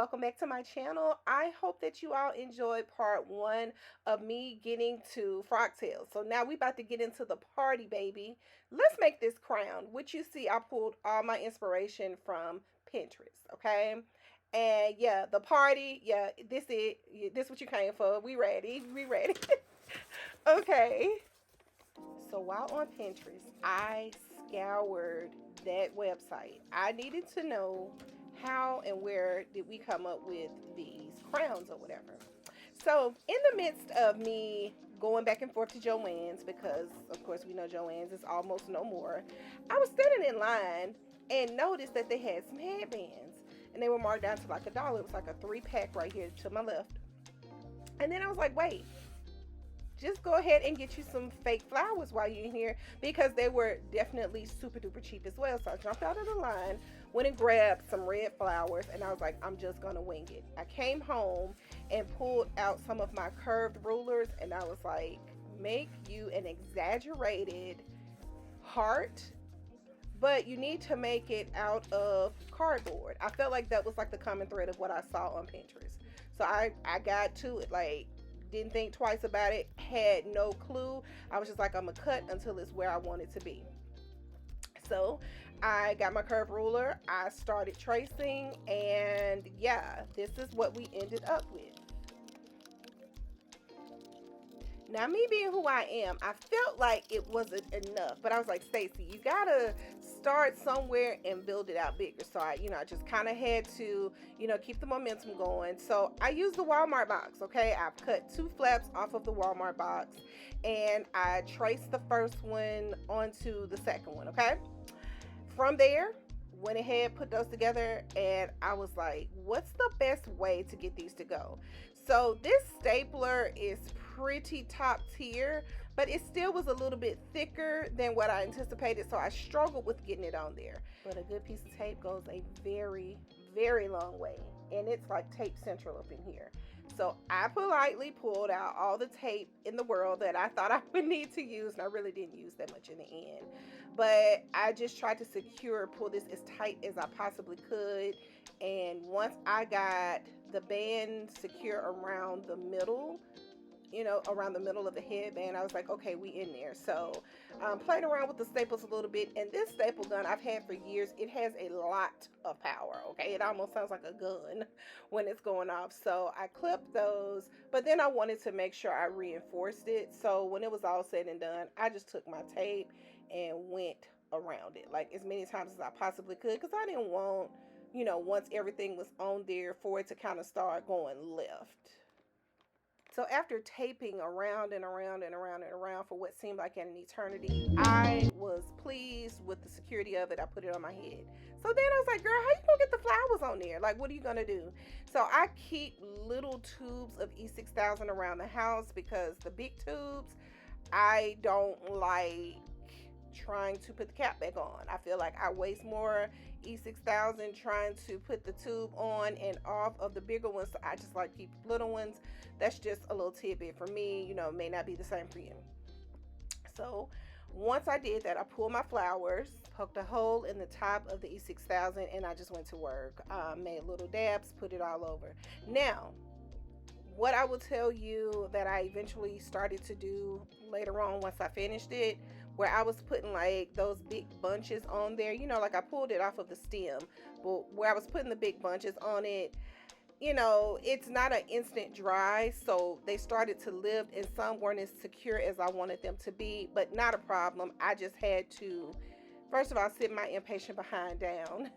welcome back to my channel. I hope that you all enjoyed part one of me getting to Frocktails. So now we about to get into the party, baby. Let's make this crown. Which you see, I pulled all my inspiration from Pinterest, okay? And yeah, the party, yeah, this what you came for. We ready, we ready. Okay. So while on Pinterest, I scoured that website. I needed to know how and where did we come up with these crowns or whatever. So in the midst of me going back and forth to Joann's, because of course we know Joann's is almost no more, I was standing in line and noticed that they had some headbands and they were marked down to like $1. It was like a 3-pack right here to my left. And then I was like, wait, just go ahead and get you some fake flowers while you're in here, because they were definitely super duper cheap as well. So I jumped out of the line, went and grabbed some red flowers, and I was like, I'm just gonna wing it. I came home and pulled out some of my curved rulers, and I was like, make you an exaggerated heart, but you need to make it out of cardboard. I felt like that was like the common thread of what I saw on Pinterest. So I got to it, like, didn't think twice about it, had no clue. I was just like, I'm gonna cut until it's where I want it to be. So I got my curve ruler, I started tracing, and yeah, this is what we ended up with. Now, me being who I am, I felt like it wasn't enough, but I was like, Stacie, you gotta start somewhere and build it out bigger. So I just kind of had to, keep the momentum going. So I used the Walmart box. Okay, I've cut 2 flaps off of the Walmart box, and I traced the first one onto the second one. Okay, from there, went ahead, put those together, and I was like, what's the best way to get these to go? So this stapler is pretty top tier, but it still was a little bit thicker than what I anticipated, so I struggled with getting it on there. But a good piece of tape goes a very, very long way, and it's like tape central up in here. So I politely pulled out all the tape in the world that I thought I would need to use, and I really didn't use that much in the end. But I just tried to pull this as tight as I possibly could. And once I got the band secure around the middle, around the middle of the headband, I was like, okay, we in there. So played around with the staples a little bit, and this staple gun I've had for years. It has a lot of power. Okay, it almost sounds like a gun when it's going off. So I clipped those, but then I wanted to make sure I reinforced it. So when it was all said and done, I just took my tape and went around it like as many times as I possibly could, because I didn't want, once everything was on there, for it to kind of start going left. So after taping around and around and around and around for what seemed like an eternity, I was pleased with the security of it. I put it on my head. So then I was like, girl, how you gonna get the flowers on there? Like, what are you gonna do? So I keep little tubes of E6000 around the house, because the big tubes, I don't like trying to put the cap back on. I feel like I waste more E6000 trying to put the tube on and off of the bigger ones. So I just like keep little ones. That's just a little tidbit for me. It may not be the same for you. So once I did that, I pulled my flowers, poked a hole in the top of the E6000, and I just went to work. Made little dabs, put it all over. Now, what I will tell you that I eventually started to do later on once I finished it, where I was putting like those big bunches on there, like I pulled it off of the stem, but where I was putting the big bunches on it, it's not an instant dry, so they started to lift, and some weren't as secure as I wanted them to be, but not a problem. I just had to, first of all, sit my impatient behind down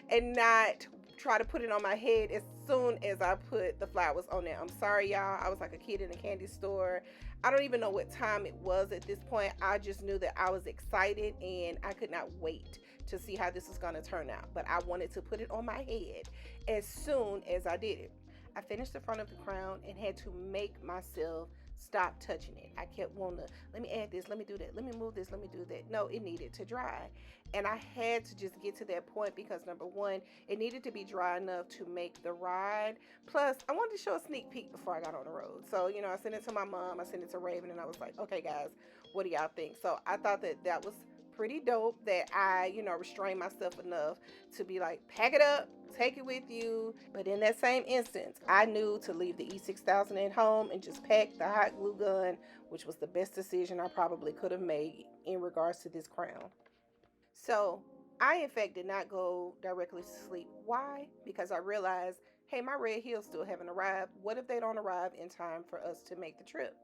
and not try to put it on my head as soon as I put the flowers on there. I'm sorry, y'all. I was like a kid in a candy store. I don't even know what time it was at this point. I just knew that I was excited and I could not wait to see how this was going to turn out. But I wanted to put it on my head as soon as I did it. I finished the front of the crown and had to make myself stop touching it. I kept wanting to, let me add this, let me do that, let me move this, let me do that. No, it needed to dry. And I had to just get to that point, because number one, it needed to be dry enough to make the ride. Plus, I wanted to show a sneak peek before I got on the road. So, I sent it to my mom, I sent it to Raven, and I was like, okay, guys, what do y'all think? So I thought that that was pretty dope that I, restrain myself enough to be like, pack it up, take it with you. But in that same instance, I knew to leave the E6000 at home and just pack the hot glue gun, which was the best decision I probably could have made in regards to this crown. So I, in fact, did not go directly to sleep. Why? Because I realized, hey, my red heels still haven't arrived. What if they don't arrive in time for us to make the trip?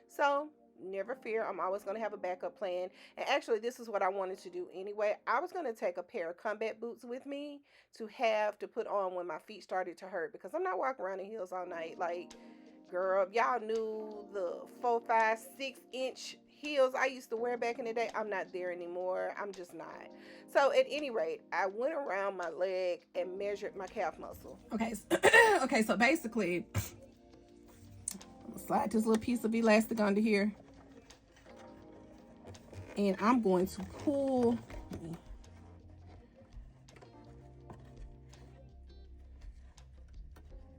So never fear, I'm always going to have a backup plan. And actually, this is what I wanted to do anyway. I was going to take a pair of combat boots with me to have to put on when my feet started to hurt, because I'm not walking around in heels all night. Like, girl, if y'all knew the 4, 5, 6 inch heels I used to wear back in the day, I'm not there anymore. I'm just not. So at any rate, I went around my leg and measured my calf muscle. Okay, okay, so basically, I'm gonna slide this little piece of elastic under here, and I'm going to pull.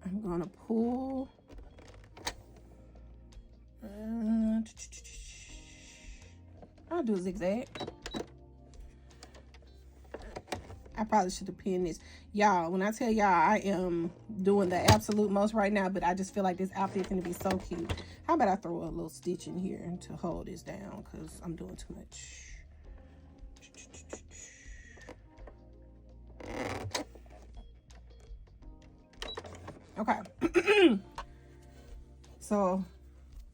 I'm gonna pull. I'll do a zigzag. I probably should have pinned this. Y'all, when I tell y'all I am doing the absolute most right now, but I just feel like this outfit is going to be so cute. How about I throw a little stitch in here to hold this down, because I'm doing too much. Okay. So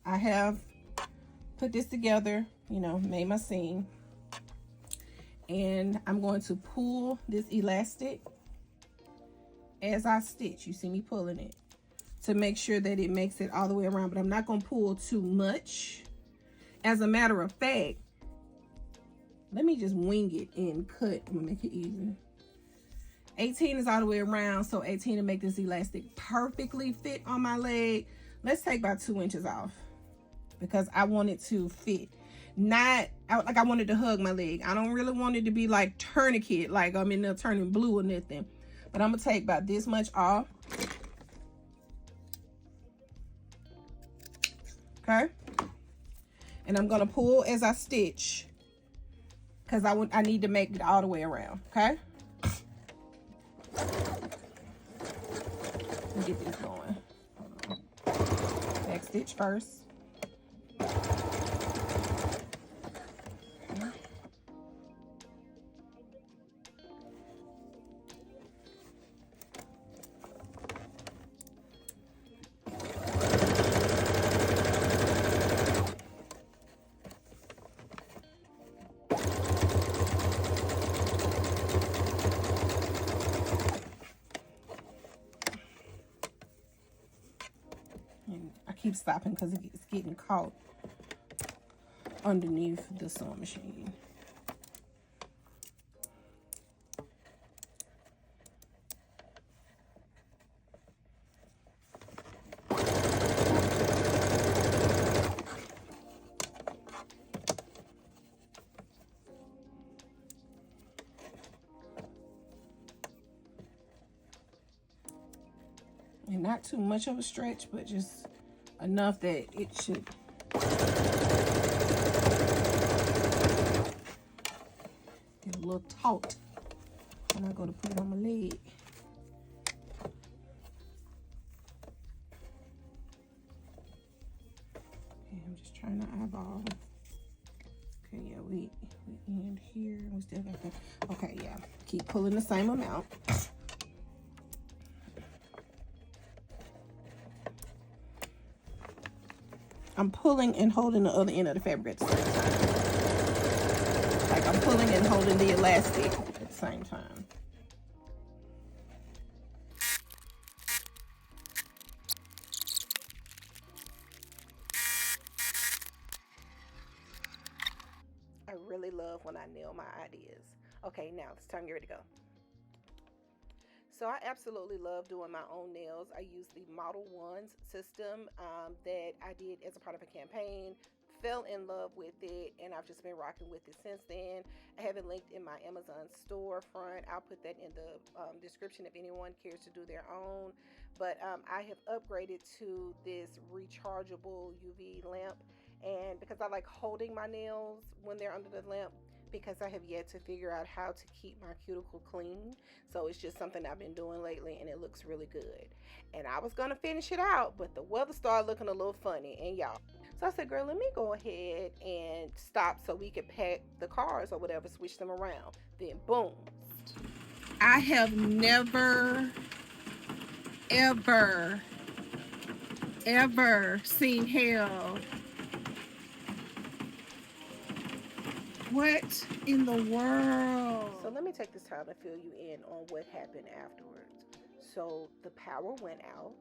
I have put this together, made my seam. And I'm going to pull this elastic as I stitch. You see me pulling it to make sure that it makes it all the way around, but I'm not going to pull too much. As a matter of fact, let me just wing it and cut. I'm gonna make it easy. 18 is all the way around, so 18 to make this elastic perfectly fit on my leg. Let's take about 2 inches off, because I want it to fit. Not like I wanted to hug my leg. I don't really want it to be like tourniquet, like I'm in there turning blue or nothing. But I'm gonna take about this much off. Okay. And I'm gonna pull as I stitch, because I need to make it all the way around. Okay. Let me get this going. Hold on. Back stitch first. Keep stopping because it's getting caught underneath the sewing machine. And not too much of a stretch, but just enough that it should get a little taut when I go to put it on my leg. Okay, I'm just trying to eyeball. Okay, yeah, we end here. We still got that. Okay, yeah. Keep pulling the same amount. I'm pulling and holding the other end of the fabric at the same time. Like I'm pulling and holding the elastic at the same time. I really love when I nail my ideas. Okay, now it's time to get ready to go. So I absolutely love doing my own nails. I use the Model Ones system that I did as a part of a campaign. Fell in love with it, and I've just been rocking with it since then. I have it linked in my Amazon storefront. I'll put that in the description if anyone cares to do their own. But I have upgraded to this rechargeable UV lamp, and because I like holding my nails when they're under the lamp, because I have yet to figure out how to keep my cuticle clean. So it's just something I've been doing lately, and it looks really good. And I was gonna finish it out, but the weather started looking a little funny, and y'all. So I said, girl, let me go ahead and stop so we could pack the cars or whatever, switch them around. Then boom. I have never, ever, ever seen hell. What in the world? So let me take this time to fill you in on what happened afterwards. So the power went out.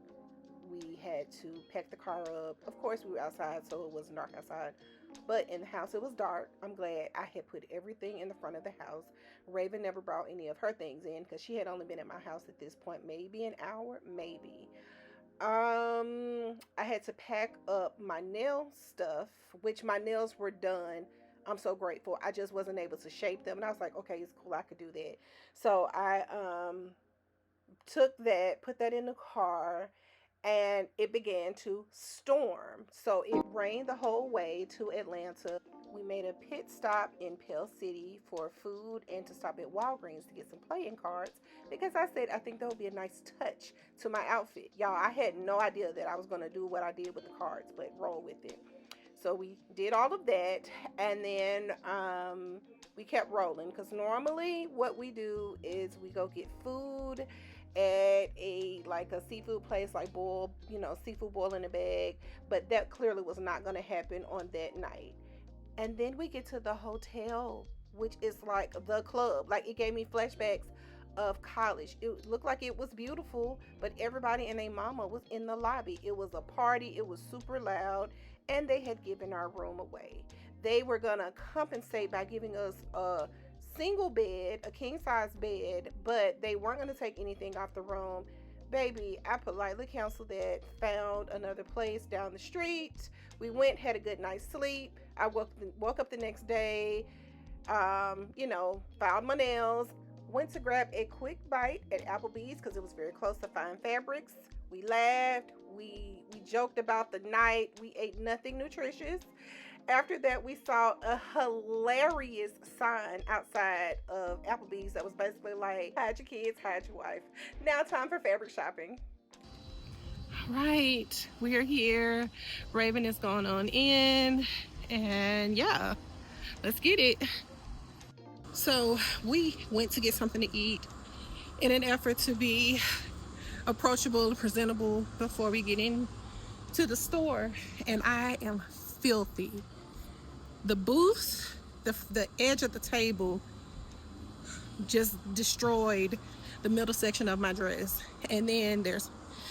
We had to pack the car up. Of course, we were outside, so it wasn't dark outside. But in the house, it was dark. I'm glad I had put everything in the front of the house. Raven never brought any of her things in because she had only been at my house at this point maybe an hour, maybe. I had to pack up my nail stuff, which my nails were done. I'm so grateful. I just wasn't able to shape them, and I was like, okay, it's cool. I could do that. So I took that, put that in the car, and it began to storm. So it rained the whole way to Atlanta. We made a pit stop in Pell City for food and to stop at Walgreens to get some playing cards because I said I think that would be a nice touch to my outfit. Y'all, I had no idea that I was going to do what I did with the cards, but roll with it. So we did all of that, and then we kept rolling because normally what we do is we go get food at a seafood place like boil, seafood boil in a bag, but that clearly was not going to happen on that night. And then we get to the hotel, which is like the club. Like it gave me flashbacks of college. It looked like it was beautiful, but everybody and their mama was in the lobby. It was a party. It was super loud, and they had given our room away. They were gonna compensate by giving us a single bed, a king size bed, but they weren't gonna take anything off the room. Baby, I politely canceled that, found another place down the street. We went, had a good night's sleep. I woke up the next day, filed my nails, went to grab a quick bite at Applebee's because it was very close to Fine Fabrics. We laughed, we joked about the night, we ate nothing nutritious. After that, we saw a hilarious sign outside of Applebee's that was basically like, hide your kids, hide your wife. Now time for fabric shopping. All right, we are here. Raven is going on in, and yeah, let's get it. So we went to get something to eat in an effort to be approachable and presentable before we get in to the store, and I am filthy. The booth, the edge of the table just destroyed the middle section of my dress, and then there's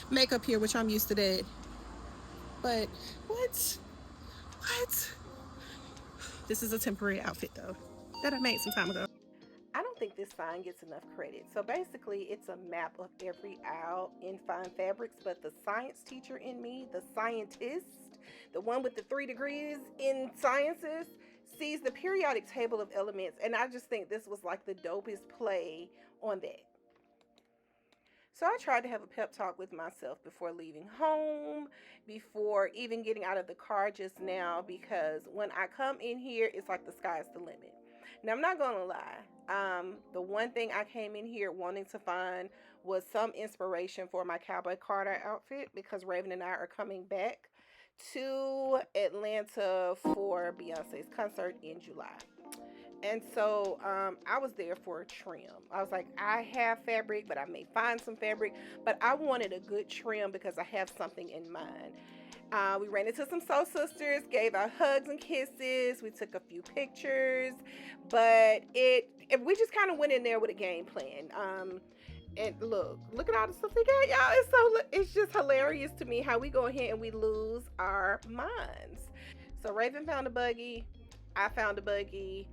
makeup here, which I'm used to that, but what this is a temporary outfit though that I made some time ago. I don't think this sign gets enough credit. So basically, it's a map of every aisle in Fine Fabrics, but the science teacher in me, the scientist, the one with the 3 degrees in sciences, sees the periodic table of elements, and I just think this was like the dopest play on that. So I tried to have a pep talk with myself before leaving home, before even getting out of the car just now, because when I come in here, it's like the sky's the limit. Now, I'm not going to lie. The one thing I came in here wanting to find was some inspiration for my Cowboy Carter outfit because Raven and I are coming back to Atlanta for Beyonce's concert in July. And so I was there for a trim. I was like, I have fabric, but I may find some fabric. But I wanted a good trim because I have something in mind. We ran into some Sew Sisters, gave our hugs and kisses. We took a few pictures, but we just kind of went in there with a game plan. And look at all the stuff they got, y'all. It's just hilarious to me how we go ahead and we lose our minds. So Raven found a buggy. I found a buggy.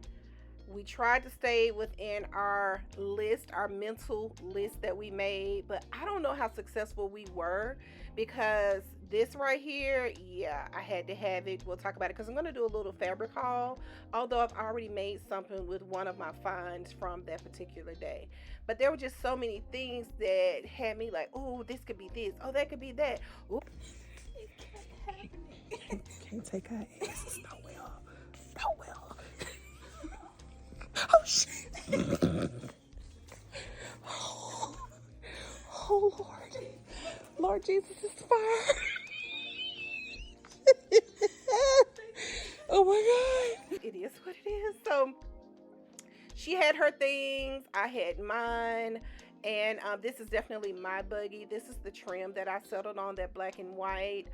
We tried to stay within our list, our mental list that we made, but I don't know how successful we were because this right here, yeah, I had to have it. We'll talk about it because I'm going to do a little fabric haul, although I've already made something with one of my finds from that particular day. But there were just so many things that had me like, oh, this could be this. Oh, that could be that. Ooh. It kept happening. Can't take our asses nowhere. Oh shit. Oh Lord. Lord Jesus is fire. Oh my God. It is what it is. So she had her things, I had mine, and this is definitely my buggy. This is the trim that I settled on, that black and white.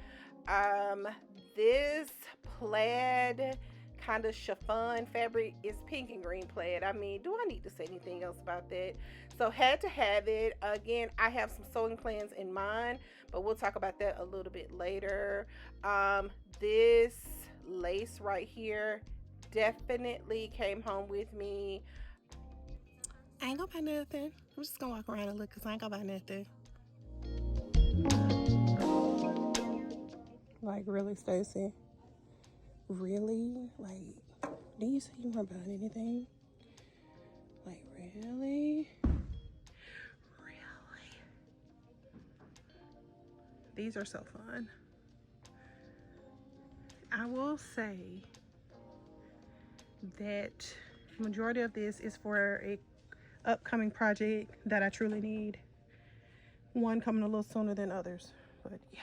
This plaid kind of chiffon fabric is pink and green plaid. I mean, do I need to say anything else about that? So had to have it. Again, I have some sewing plans in mind, but we'll talk about that a little bit later. This lace right here definitely came home with me. I ain't gonna buy nothing. I'm just gonna walk around and look because I ain't gonna buy nothing. Like, really, Stacie? Really? Like, do you say you weren't buying anything? Like, really? Really? These are so fun. I will say that the majority of this is for a upcoming project that I truly need. One coming a little sooner than others, but yeah.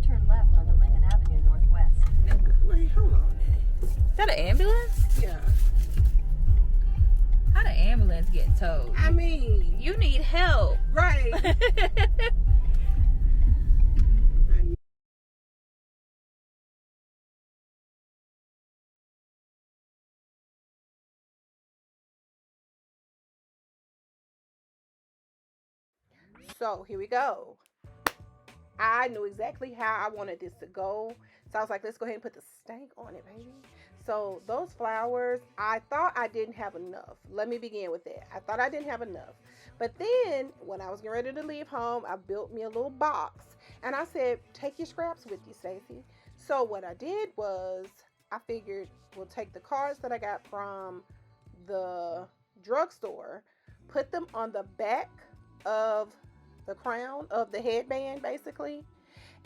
Turn left on the Linden Avenue Northwest. Wait, hold on. Is that an ambulance? Yeah. How the ambulance get towed? I mean, You need help. right. So here we go. I knew exactly how I wanted this to go. So I was like, let's go ahead and put the stank on it, baby. So those flowers, I thought I didn't have enough. Let me begin with that. I thought I didn't have enough. But then when I was getting ready to leave home, I built me a little box. And I said, take your scraps with you, Stacie. So what I did was, I figured we'll take the cards that I got from the drugstore, put them on the back of the crown of the headband, basically,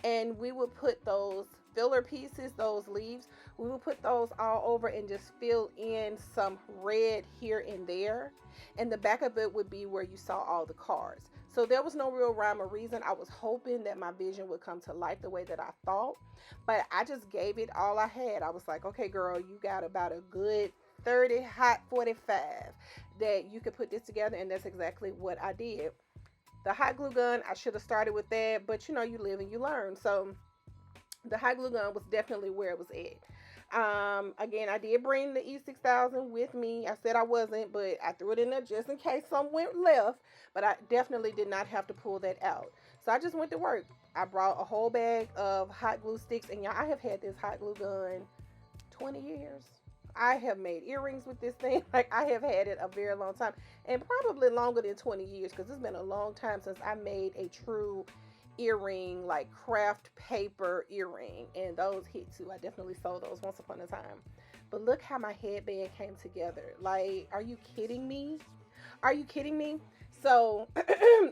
and we would put those filler pieces, those leaves, we would put those all over and just fill in some red here and there, and the back of it would be where you saw all the cards. So there was no real rhyme or reason. I was hoping that my vision would come to life the way that I thought, but I just gave it all I had. I was like, okay girl, you got about a good 30 hot 45 that you could put this together, and that's exactly what I did. The hot glue gun, I should have started with that, but you know, you live and you learn. So the hot glue gun was definitely where it was at. Again, I did bring the E6000 with me. I said I wasn't, but I threw it in there just in case some went left, but I definitely did not have to pull that out. So I just went to work. I brought a whole bag of hot glue sticks, and y'all, I have had this hot glue gun 20 years. I have made earrings with this thing. Like, I have had it a very long time, and probably longer than 20 years, because it's been a long time since I made a true earring, like craft paper earring, and those hit too. I definitely sold those once upon a time. But look how my headband came together. Like, are you kidding me? Are you kidding me? So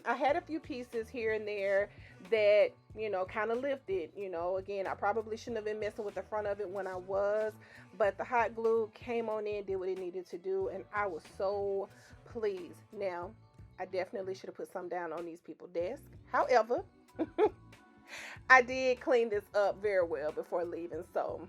I had a few pieces here and there that, you know, kind of lifted. You know, again, I probably shouldn't have been messing with the front of it when I was, but the hot glue came on in, did what it needed to do, and I was so pleased. Now, I definitely should have put some down on these people's desk. However, I did clean this up very well before leaving. So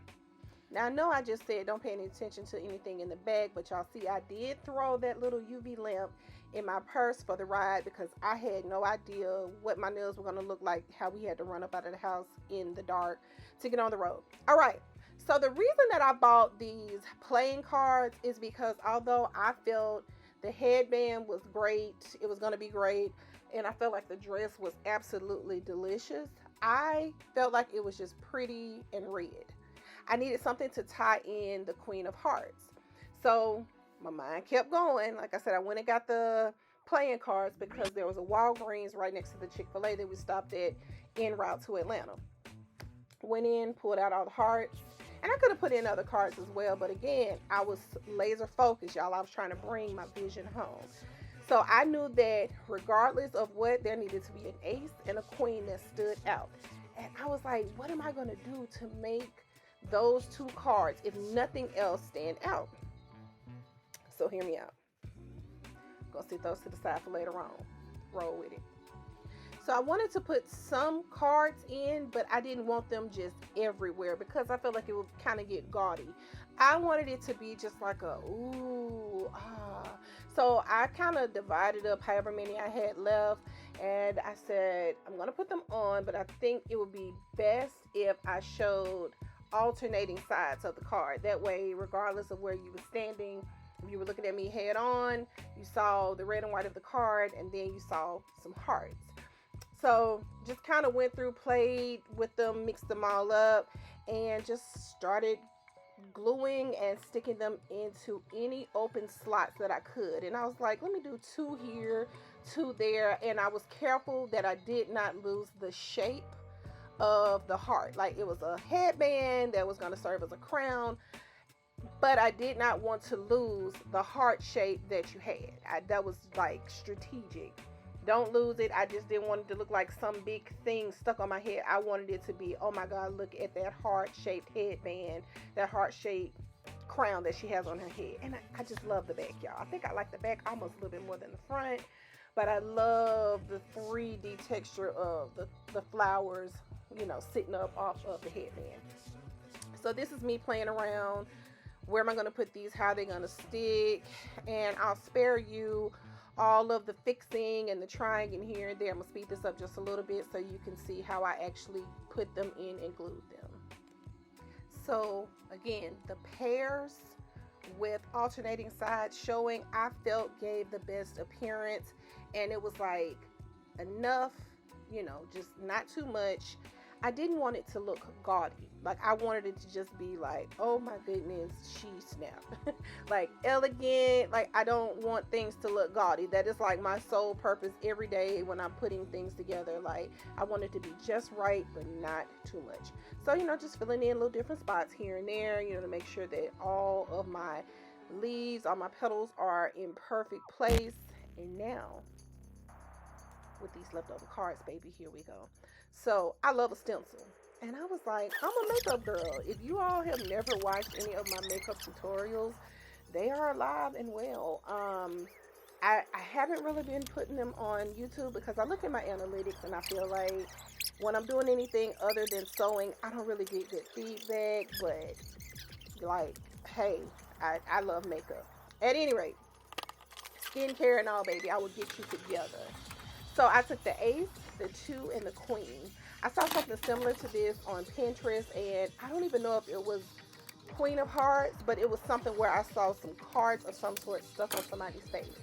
now, I know I just said don't pay any attention to anything in the bag, but y'all see I did throw that little UV lamp in my purse for the ride, because I had no idea what my nails were going to look like, how we had to run up out of the house in the dark to get on the road. All right. So the reason that I bought these playing cards is because although I felt the headband was great, it was going to be great, and I felt like the dress was absolutely delicious, I felt like it was just pretty and red. I needed something to tie in the Queen of Hearts. So my mind kept going. Like I said, I went and got the playing cards because there was a Walgreens right next to the Chick-fil-A that we stopped at en route to Atlanta. Went in, pulled out all the hearts, and I could have put in other cards as well, but again, I was laser focused, y'all. I was trying to bring my vision home. So I knew that regardless of what, there needed to be an ace and a queen that stood out. And I was like, what am I going to do to make those 2 cards, if nothing else, stand out? So hear me out. I'm going to sit those to the side for later on. Roll with it. So I wanted to put some cards in, but I didn't want them just everywhere because I felt like it would kind of get gaudy. I wanted it to be just like a ooh, ah. So I kind of divided up however many I had left, and I said I'm going to put them on, but I think it would be best if I showed alternating sides of the card. That way, regardless of where you were standing, if you were looking at me head on, you saw the red and white of the card, and then you saw some hearts. So just kind of went through, played with them, mixed them all up, and just started gluing and sticking them into any open slots that I could. And I was like, let me do 2 here, 2 there. And I was careful that I did not lose the shape of the heart. Like, it was a headband that was going to serve as a crown, but I did not want to lose the heart shape that you had. That was like strategic. Don't lose it. I just didn't want it to look like some big thing stuck on my head. I wanted it to be, oh my God, look at that heart-shaped headband, that heart-shaped crown that she has on her head. And I just love the back, y'all. I think I like the back almost a little bit more than the front, but I love the 3D texture of the flowers, you know, sitting up off of the headband. So this is me playing around. Where am I going to put these? How are they going to stick? And I'll spare you all of the fixing and the trying in here and there. I'm going to speed this up just a little bit so you can see how I actually put them in and glued them. So again, the pairs with alternating sides showing, I felt gave the best appearance, and it was like enough, you know, just not too much. I didn't want it to look gaudy. Like, I wanted it to just be like, oh my goodness, she snapped. Like, elegant. Like, I don't want things to look gaudy. That is like my sole purpose every day when I'm putting things together. Like, I want it to be just right, but not too much. So, you know, just filling in little different spots here and there, you know, to make sure that all of my leaves, all my petals are in perfect place. And now, with these leftover cards, baby, here we go. So I love a stencil, and I was like, I'm a makeup girl. If you all have never watched any of my makeup tutorials, they are alive and well. I haven't really been putting them on YouTube because I look at my analytics and I feel like when I'm doing anything other than sewing, I don't really get good feedback. But like, hey, I love makeup. At any rate, skincare and all, baby, I will get you together. So I took the ace, the 2, and the queen. I saw something similar to this on Pinterest, and I don't even know if it was Queen of Hearts, but it was something where I saw some cards of some sort stuck on somebody's face.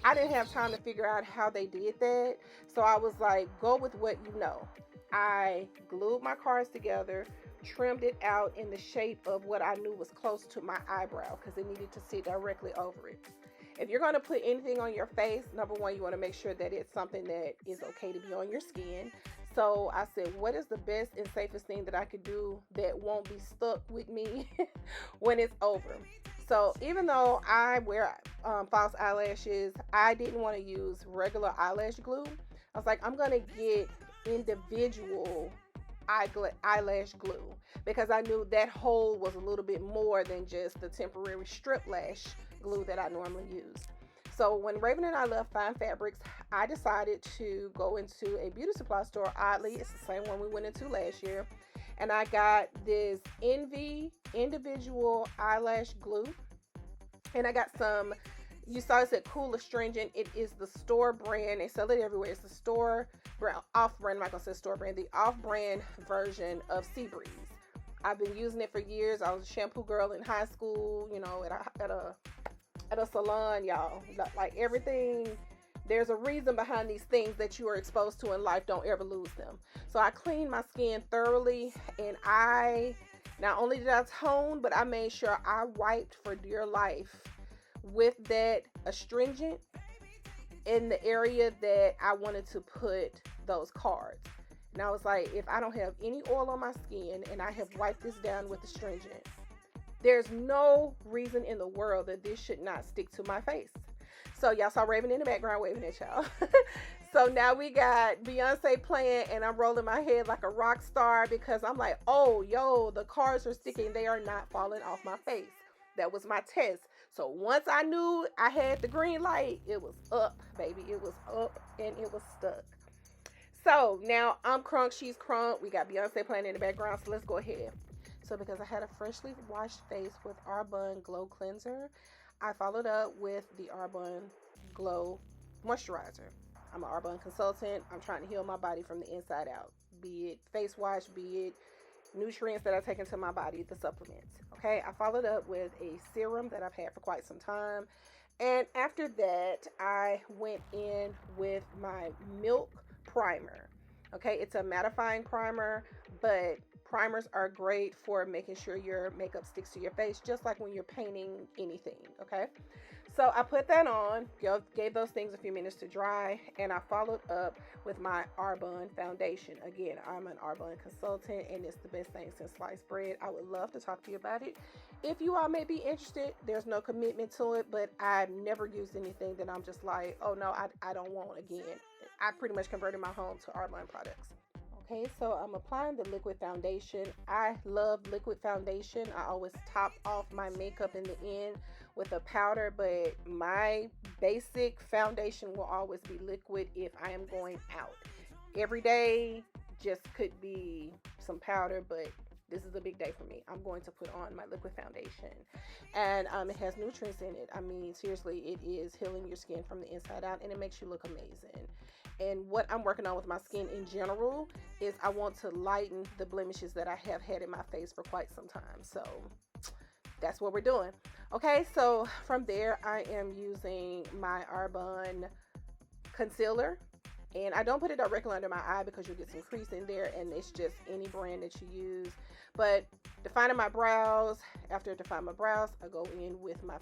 I didn't have time to figure out how they did that, so I was like, go with what you know. I glued my cards together, trimmed it out in the shape of what I knew was close to my eyebrow because it needed to sit directly over it. If you're going to put anything on your face, number one, you want to make sure that it's something that is okay to be on your skin. So I said, what is the best and safest thing that I could do that won't be stuck with me when it's over? So even though I wear false eyelashes, I didn't want to use regular eyelash glue. I was like, I'm going to get individual eyelash glue because I knew that hole was a little bit more than just the temporary strip lash glue that I normally use. So when Raven and I left Fine Fabrics, I decided to go into a beauty supply store. Oddly, it's the same one we went into last year, and I got this Envy individual eyelash glue, and I got some, you saw it said Cool Astringent. It is the store brand. They sell it everywhere. It's the store brand, off-brand. I'm not gonna say store brand, the off-brand version of Seabreeze. I've been using it for years. I was a shampoo girl in high school, you know, at a salon, y'all. Like, everything, there's a reason behind these things that you are exposed to in life. Don't ever lose them. So I cleaned my skin thoroughly, and I not only did I tone, but I made sure I wiped for dear life with that astringent in the area that I wanted to put those cards. And I was like, if I don't have any oil on my skin and I have wiped this down with astringent, there's no reason in the world that this should not stick to my face. So y'all saw Raven in the background waving at y'all. So now we got Beyonce playing, and I'm rolling my head like a rock star because I'm like, oh, yo, the cards are sticking. They are not falling off my face. That was my test. So once I knew I had the green light, it was up, baby. It was up and it was stuck. So now I'm crunk, she's crunk. We got Beyonce playing in the background, so let's go ahead. So because I had a freshly washed face with Arbonne Glow Cleanser, I followed up with the Arbonne Glow Moisturizer. I'm an Arbonne consultant. I'm trying to heal my body from the inside out, be it face wash, be it nutrients that I take into my body, the supplements. Okay, I followed up with a serum that I've had for quite some time. And after that, I went in with my Milk Primer. Okay, it's a mattifying primer, but primers are great for making sure your makeup sticks to your face, just like when you're painting anything. Okay, so I put that on, gave those things a few minutes to dry, and I followed up with my Arbonne foundation. Again, I'm an Arbonne consultant, and it's the best thing since sliced bread. I would love to talk to you about it. If you all may be interested, there's no commitment to it, but I've never used anything that I'm just like, oh no, I don't want again. I pretty much converted my home to Arbonne products. Okay, so I'm applying the liquid foundation. I love liquid foundation. I always top off my makeup in the end with a powder, but my basic foundation will always be liquid if I am going out. Every day just could be some powder, but this is a big day for me. I'm going to put on my liquid foundation, and it has nutrients in it. I mean, seriously, it is healing your skin from the inside out, and it makes you look amazing. And what I'm working on with my skin in general is I want to lighten the blemishes that I have had in my face for quite some time. So that's what we're doing. Okay, so from there, I am using my Arbonne concealer. And I don't put it directly under my eye because you'll get some crease in there, and it's just any brand that you use. But defining my brows, after I define my brows, I go in with my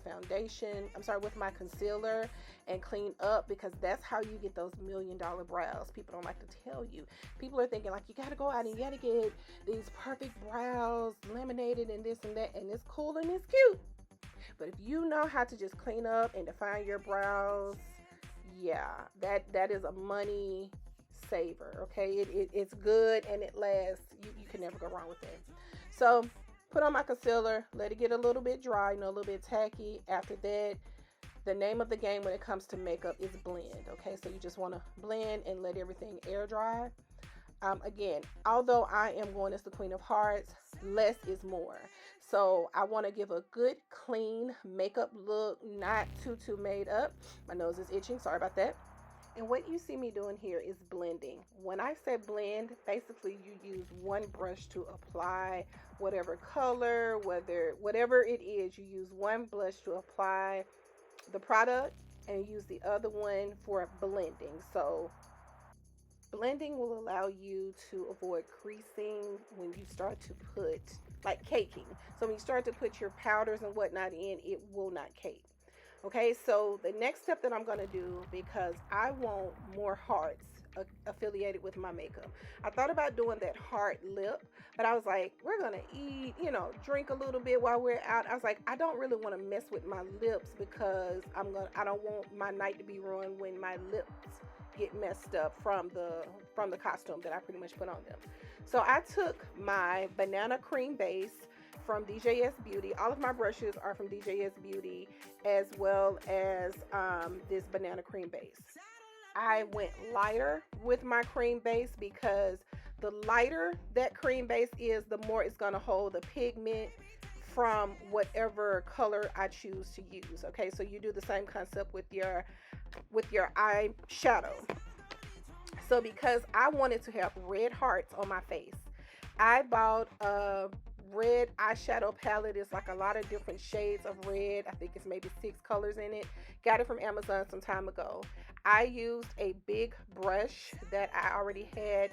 with my concealer and clean up, because that's how you get those $1 million brows. People don't like to tell you. People are thinking like, you got to go out and you got to get these perfect brows laminated and this and that, and it's cool and it's cute. But if you know how to just clean up and define your brows, yeah, that is a money saver. Okay, it's good and it lasts. You can never go wrong with it. So put on my concealer, let it get a little bit dry, a little bit tacky. After that, the name of the game when it comes to makeup is blend. Okay, so you just want to blend and let everything air dry. Again, although I am going as the Queen of Hearts, less is more. So I want to give a good, clean makeup look, not too made up. My nose is itching, sorry about that. And what you see me doing here is blending. When I say blend, basically you use one brush to apply whatever color, whatever it is, you use one brush to apply the product and use the other one for blending. So blending will allow you to avoid creasing when you start to put, like caking. So when you start to put your powders and whatnot in, it will not cake. Okay, so the next step that I'm going to do, because I want more hearts affiliated with my makeup. I thought about doing that heart lip, but I was like, we're going to eat, drink a little bit while we're out. I was like, I don't really want to mess with my lips because I don't want my night to be ruined when my lips get messed up from the costume that I pretty much put on them. So I took my banana cream base from DJS Beauty. All of my brushes are from DJS Beauty, as well as this banana cream base. I went lighter with my cream base because the lighter that cream base is, the more it's going to hold the pigment from whatever color I choose to use. Okay, so you do the same concept with your eyeshadow. So because I wanted to have red hearts on my face, I bought a red eyeshadow palette. It's like a lot of different shades of red. I think it's maybe 6 colors in it. Got it from Amazon some time ago. I used a big brush that I already had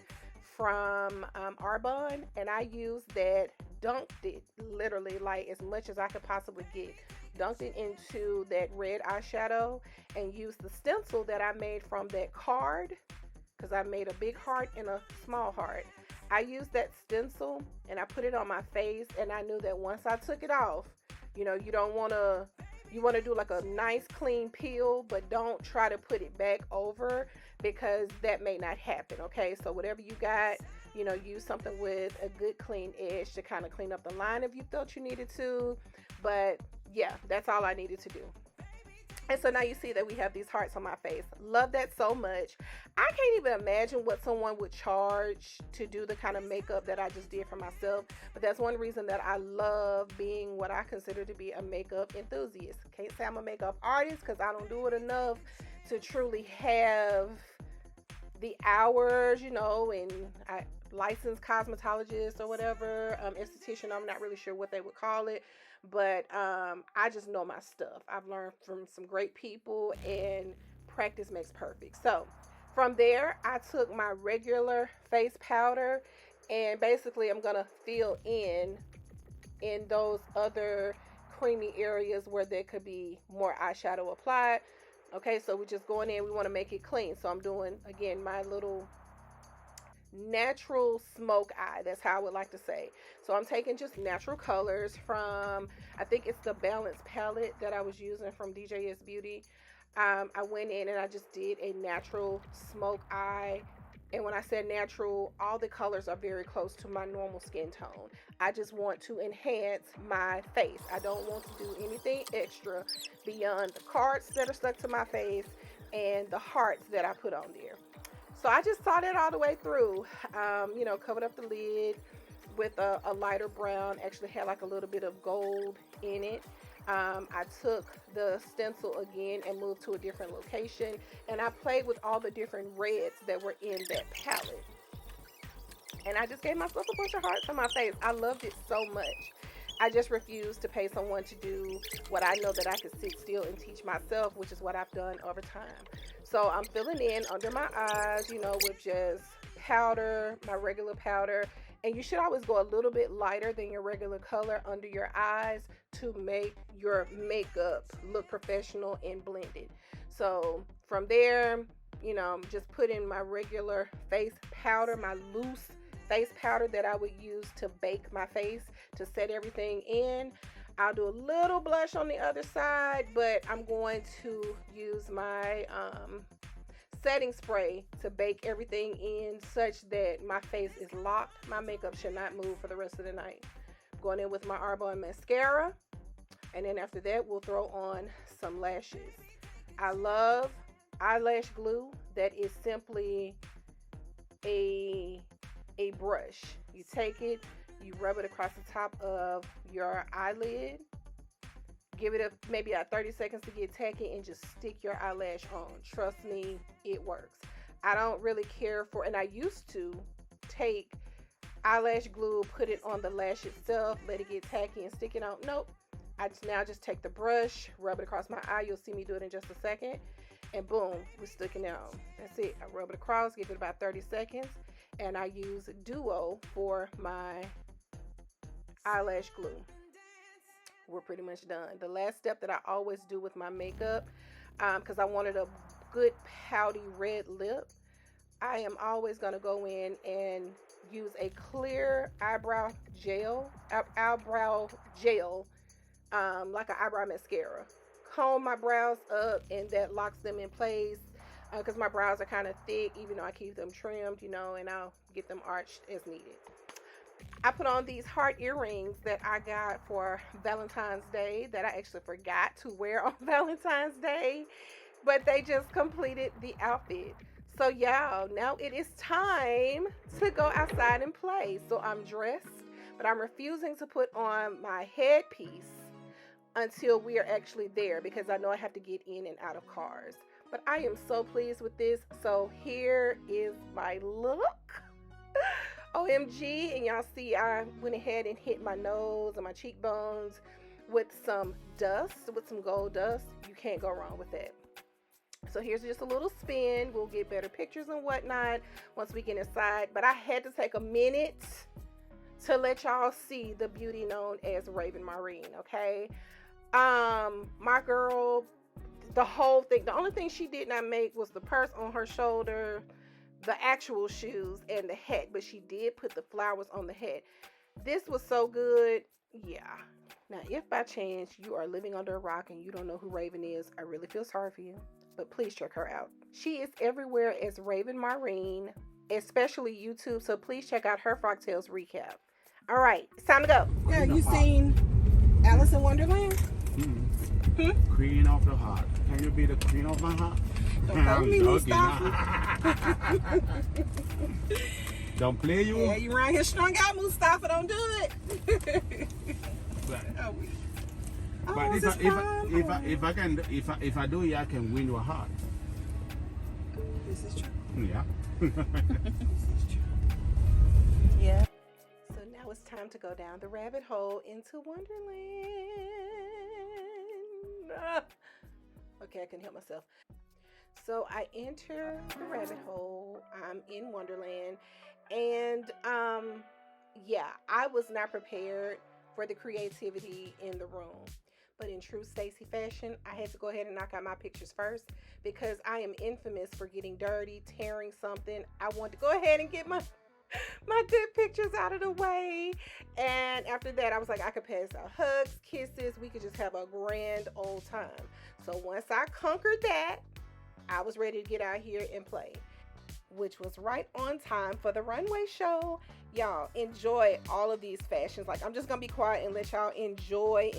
from Arbonne, and I used that, dunked it literally like as much as I could possibly get, dunked it into that red eyeshadow, and used the stencil that I made from that card, because I made a big heart and a small heart. I used that stencil and I put it on my face, and I knew that once I took it off, you don't want to you want to do like a nice clean peel, but don't try to put it back over because that may not happen. Okay, so whatever you got, you know, use something with a good clean edge to kind of clean up the line if you felt you needed to. But yeah, that's all I needed to do. And so now you see that we have these hearts on my face. Love that so much. I can't even imagine what someone would charge to do the kind of makeup that I just did for myself. But that's one reason that I love being what I consider to be a makeup enthusiast. Can't say I'm a makeup artist because I don't do it enough to truly have the hours, you know, and I licensed cosmetologist or whatever, esthetician. I'm not really sure what they would call it. But I just know my stuff. I've learned from some great people, and practice makes perfect. So from there, I took my regular face powder, and basically I'm going to fill in those other creamy areas where there could be more eyeshadow applied. Okay, so we're just going in. We want to make it clean. So I'm doing, again, my little natural smoke eye. That's how I would like to say. So I'm taking just natural colors from, I think it's the Balance palette that I was using from DJS Beauty. I went in and I just did a natural smoke eye. And when I said natural, all the colors are very close to my normal skin tone. I just want to enhance my face. I don't want to do anything extra beyond the cards that are stuck to my face and the hearts that I put on there. So I just saw that all the way through, you know, covered up the lid with a lighter brown, actually had like a little bit of gold in it. I took the stencil again and moved to a different location, and I played with all the different reds that were in that palette. And I just gave myself a bunch of hearts on my face. I loved it so much. I just refused to pay someone to do what I know that I could sit still and teach myself, which is what I've done over time. So I'm filling in under my eyes, you know, with just powder, my regular powder. And you should always go a little bit lighter than your regular color under your eyes to make your makeup look professional and blended. So from there, you know, I'm just putting my regular face powder, my loose face powder that I would use to bake my face, to set everything in. I'll do a little blush on the other side, but I'm going to use my setting spray to bake everything in such that my face is locked. My makeup should not move for the rest of the night. Going in with my Arbonne mascara, and then after that we'll throw on some lashes. I love eyelash glue that is simply a brush. You take it, you rub it across the top of your eyelid, give it maybe 30 seconds to get tacky, and just stick your eyelash on. Trust me, it works. I don't really care for, and I used to take eyelash glue, put it on the lash itself, let it get tacky and stick it on. Nope. I now just take the brush, rub it across my eye. You'll see me do it in just a second. And boom, we're sticking it on. That's it. I rub it across, give it about 30 seconds. And I use Duo for my eyelash glue. We're pretty much done. The last step that I always do with my makeup, because I wanted a good pouty red lip, I am always going to go in and use a clear eyebrow gel, like an eyebrow mascara. Comb my brows up, and that locks them in place, because my brows are kind of thick, even though I keep them trimmed, you know, and I'll get them arched as needed. I put on these heart earrings that I got for Valentine's Day that I actually forgot to wear on Valentine's Day, but they just completed the outfit. So y'all, now it is time to go outside and play. So I'm dressed, but I'm refusing to put on my headpiece until we are actually there, because I know I have to get in and out of cars. But I am so pleased with this. So here is my look. OMG. And y'all see I went ahead and hit my nose and my cheekbones with some dust, with some gold dust. You can't go wrong with that. So here's just a little spin. We'll get better pictures and whatnot once we get inside. But I had to take a minute to let y'all see the beauty known as Raven Maureen, okay? My girl, the whole thing, the only thing she did not make was the purse on her shoulder, the actual shoes, and the hat, but she did put the flowers on the hat. This was so good. Yeah. Now, if by chance you are living under a rock and you don't know who Raven is, I really feel sorry for you, but please check her out. She is everywhere as Raven Maureen, especially YouTube, so please check out her Frocktails recap. All right, it's time to go. Yeah, you seen Alice in Wonderland? Queen of the heart. Can you be the queen of my heart? Don't call me Mustafa. Don't play you. Yeah, you around here strung out, Mustafa. Don't do it. But, Oh, if I do it, I can win your heart. This is true. Yeah. This is true. Yeah. So now it's time to go down the rabbit hole into Wonderland. Okay, I can help myself. So I enter the rabbit hole. I'm in Wonderland. And yeah, I was not prepared for the creativity in the room. But in true Stacie fashion, I had to go ahead and knock out my pictures first because I am infamous for getting dirty, tearing something. I wanted to go ahead and get my good pictures out of the way. And after that, I was like, I could pass out hugs, kisses. We could just have a grand old time. So once I conquered that, I was ready to get out here and play, which was right on time for the runway show. Y'all enjoy all of these fashions. Like, I'm just gonna be quiet and let y'all enjoy.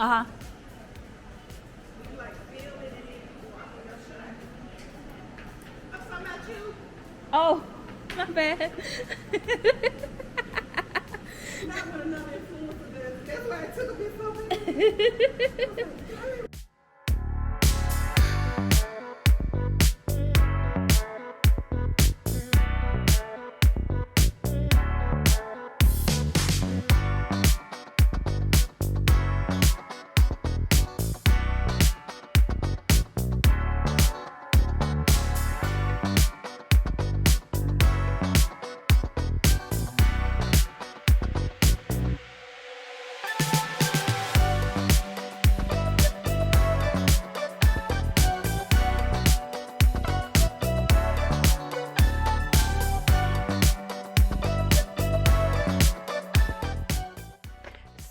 Uh-huh. You like feel it and then you walk. You know, should I? I'm talking about you. Oh, my bad. Not what another influencer does. That's why it took a bit so bad.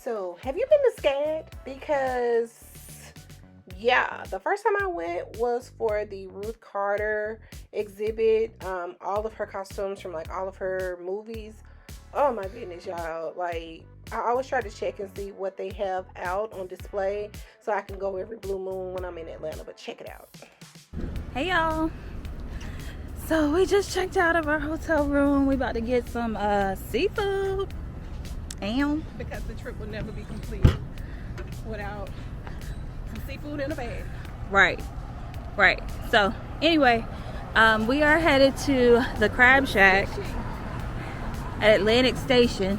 So, have you been to SCAD? Because, yeah, the first time I went was for the Ruth Carter exhibit. All of her costumes from like all of her movies. Oh my goodness, y'all. Like, I always try to check and see what they have out on display so I can go every blue moon when I'm in Atlanta. But check it out. Hey y'all. So we just checked out of our hotel room. We about to get some seafood. Damn. Because the trip will never be complete without some seafood in a bag. Right. So anyway, we are headed to the Crab Shack at Atlantic Station.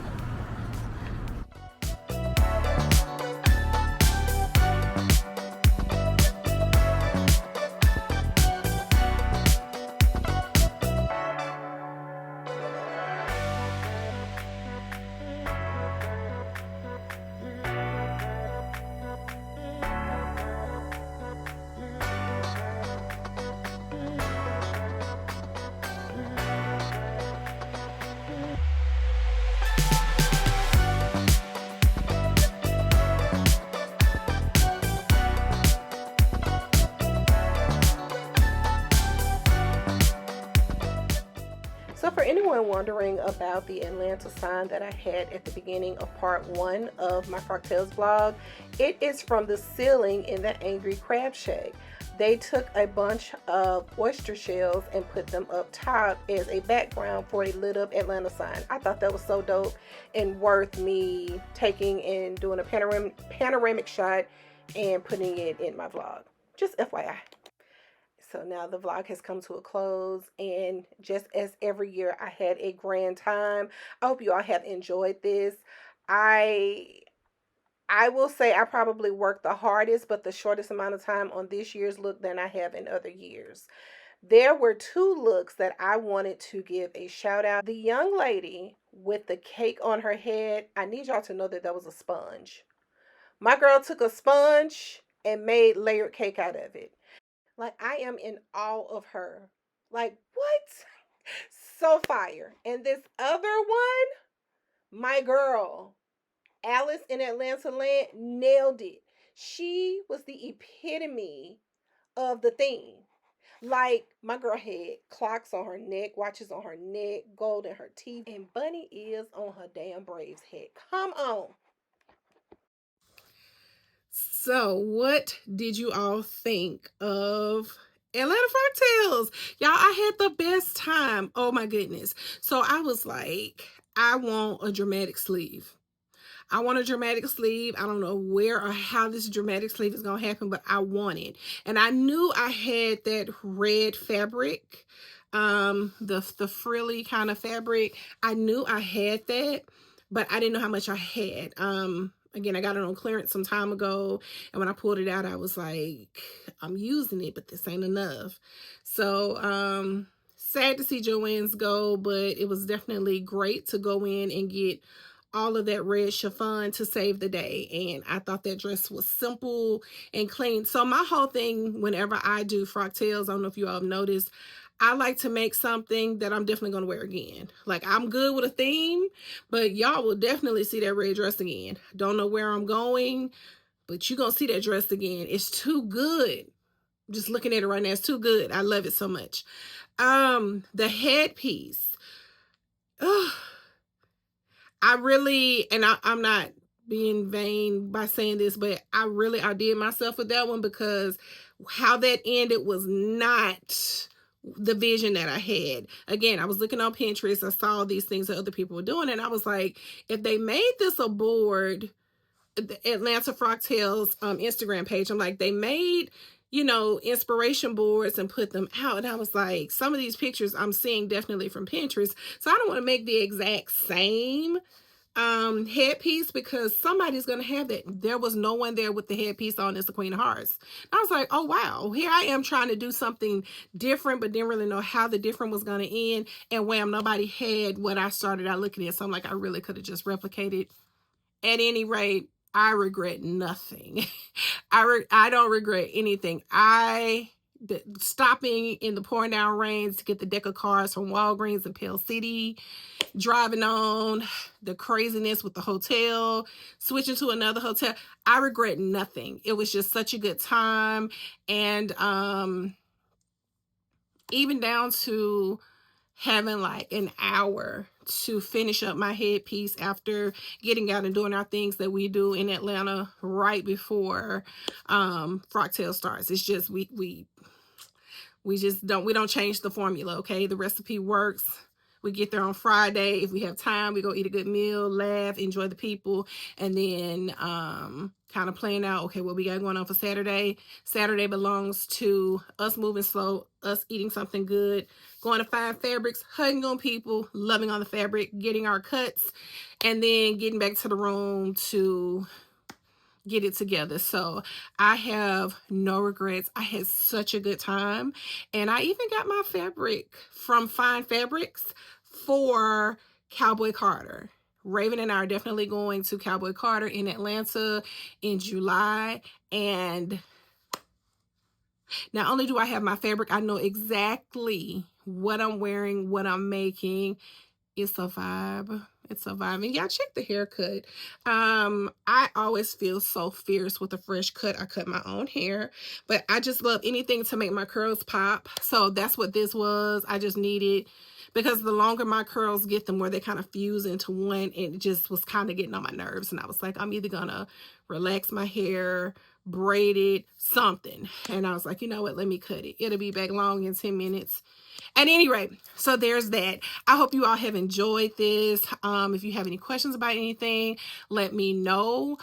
So for anyone wondering about the Atlanta sign that I had at the beginning of part 1 of my Frocktails vlog, it is from the ceiling in the Angry Crab Shack. They took a bunch of oyster shells and put them up top as a background for a lit up Atlanta sign. I thought that was so dope and worth me taking and doing a panoramic shot and putting it in my vlog. Just FYI. So now the vlog has come to a close, and just as every year, I had a grand time. I hope you all have enjoyed this. I will say I probably worked the hardest but the shortest amount of time on this year's look than I have in other years. There were 2 looks that I wanted to give a shout out. The young lady with the cake on her head, I need y'all to know that that was a sponge. My girl took a sponge and made layered cake out of it. Like, I am in awe of her. Like, what? So fire. And this other one, my girl, Alice in Atlanta Land, nailed it. She was the epitome of the theme. Like, my girl had clocks on her neck, watches on her neck, gold in her teeth, and bunny ears on her damn Braves head. Come on. So, what did you all think of Atlanta Frocktails? Y'all, I had the best time. Oh my goodness. So I was like, I want a dramatic sleeve. I want a dramatic sleeve. I don't know where or how this dramatic sleeve is going to happen, but I want it. And I knew I had that red fabric, the frilly kind of fabric. I knew I had that, but I didn't know how much I had. Again, I got it on clearance some time ago, and when I pulled it out, I was like, I'm using it, but this ain't enough. So, sad to see Joann's go, but it was definitely great to go in and get all of that red chiffon to save the day. And I thought that dress was simple and clean. So my whole thing, whenever I do Frocktails, I don't know if you all have noticed, I like to make something that I'm definitely going to wear again. Like, I'm good with a theme, but y'all will definitely see that red dress again. Don't know where I'm going, but you're going to see that dress again. It's too good. Just looking at it right now, it's too good. I love it so much. The headpiece. I really, and I'm not being vain by saying this, but I really outdid myself with that one, because how that ended was not the vision that I had. Again, I was looking on Pinterest. I saw these things that other people were doing, and I was like, if they made this a board, the Atlanta Frocktails Instagram page, I'm like, they made, you know, inspiration boards and put them out. And I was like, some of these pictures I'm seeing definitely from Pinterest. So I don't want to make the exact same headpiece, because somebody's gonna have that. There was no one there with the headpiece on as the Queen of Hearts. I was like, oh wow, here I am trying to do something different, but didn't really know how the different was gonna end. And wham, nobody had what I started out looking at. So I'm like, I really could have just replicated. At any rate, I regret nothing. I don't regret anything. Stopping in the pouring down rain to get the deck of cards from Walgreens in Pell City, driving on, the craziness with the hotel, switching to another hotel. I regret nothing. It was just such a good time. And even down to having like an hour to finish up my headpiece after getting out and doing our things that we do in Atlanta right before Frocktail starts. It's just we just don't change the formula, okay? The recipe works. We get there on Friday. If we have time, we go eat a good meal, laugh, enjoy the people, and then kind of plan out, okay, what we got going on for Saturday. Saturday belongs to us moving slow, us eating something good, going to find fabrics, hugging on people, loving on the fabric, getting our cuts, and then getting back to the room to get it together. So I have no regrets. I had such a good time, and I even got my fabric from Fine Fabrics for Cowboy Carter. Raven and I are definitely going to Cowboy Carter in Atlanta in July, and not only do I have my fabric, I know exactly what I'm wearing, what I'm making. It's a vibe. It's a vibe. And y'all check the haircut. I always feel so fierce with a fresh cut. I cut my own hair, but I just love anything to make my curls pop. So that's what this was. I just needed, because the longer my curls get, the more they kind of fuse into one. And it just was kind of getting on my nerves. And I was like, I'm either gonna relax my hair, braid it, something. And I was like, you know what? Let me cut it. It'll be back long in 10 minutes. At any rate, so there's that. I hope you all have enjoyed this. If you have any questions about anything, let me know.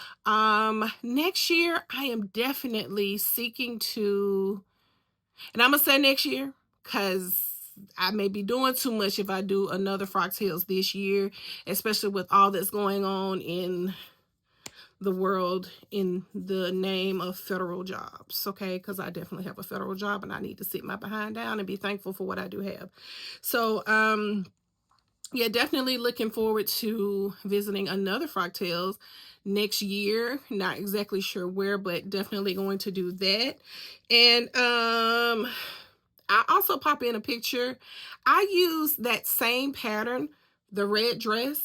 Next year, I am definitely seeking to, and I'm going to say next year, because I may be doing too much if I do another Frocktails this year, especially with all that's going on in the world in the name of federal jobs, okay? Because I definitely have a federal job, and I need to sit my behind down and be thankful for what I do have. So, yeah, definitely looking forward to visiting another Frocktails next year. Not exactly sure where, but definitely going to do that. And I also pop in a picture. I use that same pattern, the red dress.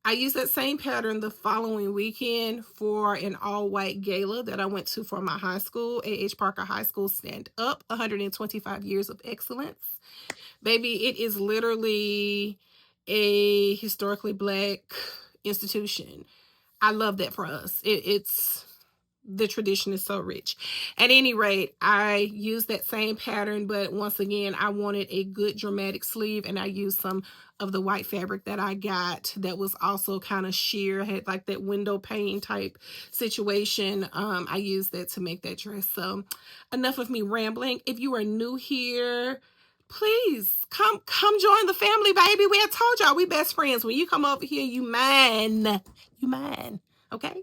I used that same pattern the following weekend for an all-white gala that I went to for my high school, A.H. Parker High School Stand Up, 125 Years of Excellence. Baby, it is literally a historically Black institution. I love that for us. It's the tradition is so rich. At any rate, I used that same pattern, but once again, I wanted a good dramatic sleeve, and I used some of the white fabric that I got that was also kind of sheer, had like that window pane type situation. I used that to make that dress. So enough of me rambling. If you are new here, please come join the family, baby. We had told y'all we best friends. When you come over here, you mine, okay?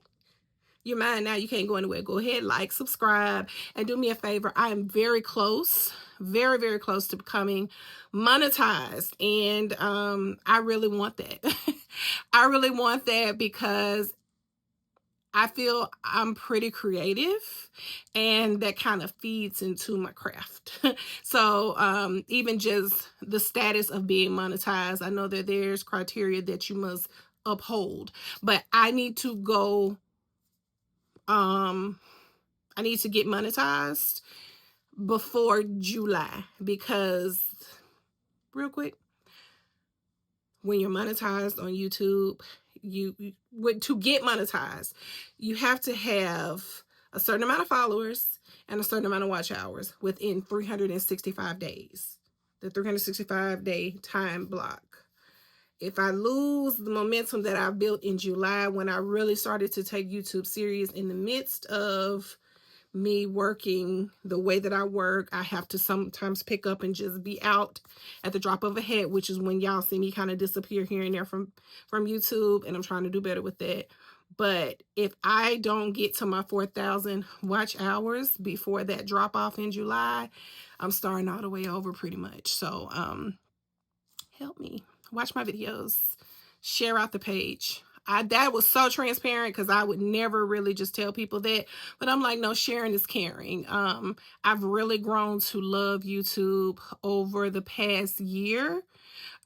You're mine now. You can't go anywhere. Go ahead, like, subscribe, and do me a favor. I am very close, very, very close to becoming monetized. And I really want that. I really want that because I feel I'm pretty creative, and that kind of feeds into my craft. So even just the status of being monetized, I know that there's criteria that you must uphold, but I need to go. I need to get monetized before July, because real quick, when you're monetized on YouTube, to get monetized, you have to have a certain amount of followers and a certain amount of watch hours within 365 days, the 365-day time block. If I lose the momentum that I built in July, when I really started to take YouTube serious in the midst of me working the way that I work, I have to sometimes pick up and just be out at the drop of a hat, which is when y'all see me kind of disappear here and there from YouTube, and I'm trying to do better with that. But if I don't get to my 4,000 watch hours before that drop off in July, I'm starting all the way over pretty much. So help me. Watch my videos. Share out the page. That was so transparent because I would never really just tell people that. But I'm like, no, sharing is caring. I've really grown to love YouTube over the past year.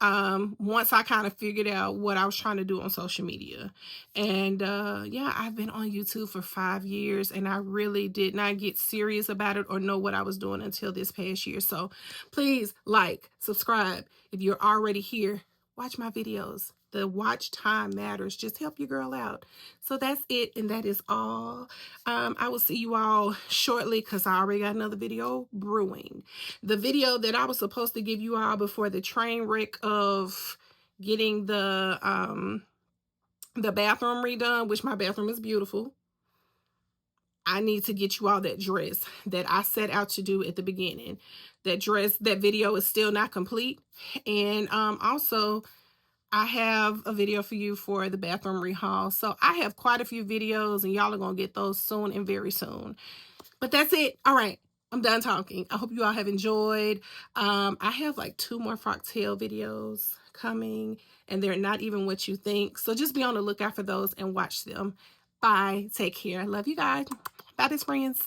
Once I kind of figured out what I was trying to do on social media. And yeah, I've been on YouTube for 5 years, and I really did not get serious about it or know what I was doing until this past year. So please like, subscribe. If you're already here, watch my videos. The watch time matters. Just help your girl out. So that's it, and that is all. I will see you all shortly because I already got another video brewing. The video that I was supposed to give you all before the train wreck of getting the bathroom redone, which my bathroom is beautiful. I need to get you all that dress that I set out to do at the beginning. That video is still not complete. And also, I have a video for you for the bathroom rehaul. So I have quite a few videos, and y'all are going to get those soon and very soon. But that's it. All right. I'm done talking. I hope you all have enjoyed. I have like 2 more Frocktail videos coming, and they're not even what you think. So just be on the lookout for those and watch them. Bye. Take care. Love you guys. Bye, best friends.